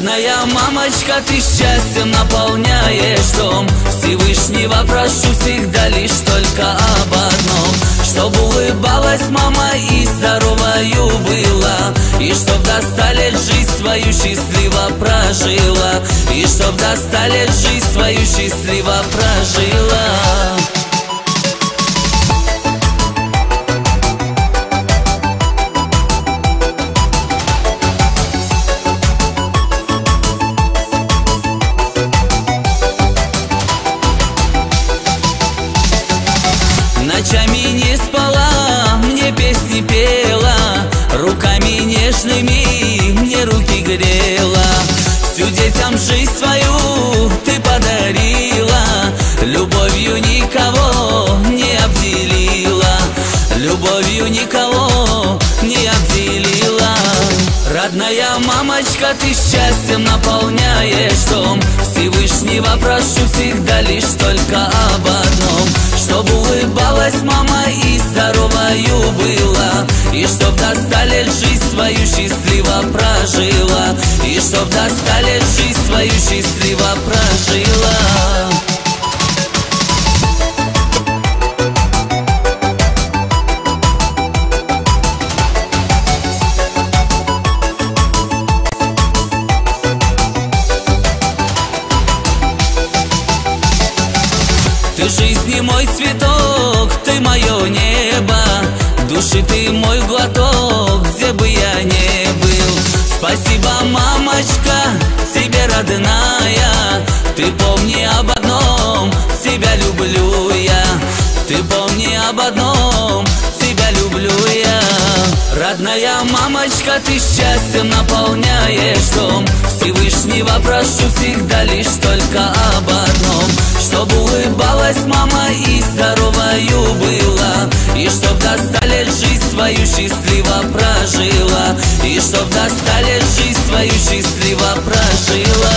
Родная мамочка, ты счастьем наполняешь дом. Всевышнего прошу всегда лишь только об одном: чтоб улыбалась мама и здоровою была, и чтоб до 100 лет жизнь свою счастливо прожила, и чтоб до 100 лет жизнь свою счастливо прожила. Ночами не спала, мне песни пела, руками нежными мне руки грела. Всю детям жизнь свою ты подарила, любовью никого не обделила, любовью никого не обделила. Родная мамочка, ты счастьем наполняешь дом. Всевышнего прошу всегда лишь только об одном: чтоб улыбалась мама и здоровою была, и чтоб до 100 лет жизнь свою счастливо прожила, и чтоб до 100 лет жизнь свою счастливо прожила. Ты жизни мой цветок, ты мое небо, души ты мой глоток, где бы я ни был. Спасибо, мамочка, тебе родная, ты помни об одном: тебя люблю я. Ты помни об одном: тебя люблю я. Родная мамочка, ты счастьем наполняешь дом. Всевышнего прошу всегда лишь только об одном: чтоб улыбалась мама и здоровою была, и чтоб до 100 лет жизнь свою счастливо прожила, и чтоб до 100 лет жизнь свою счастливо прожила.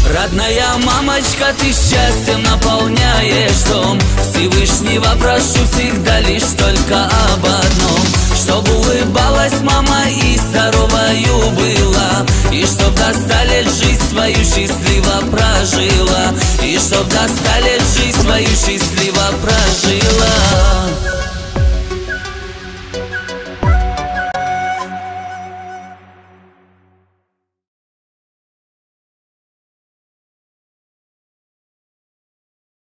Родная мамочка, ты счастьем наполняешь дом. Всевышнего прошу всегда лишь только об одном: чтоб улыбалась мама и здоровою была, и чтоб до 100 лет жизнь свою счастливо прожила, и чтоб до 100 лет жизнь свою счастливо прожила.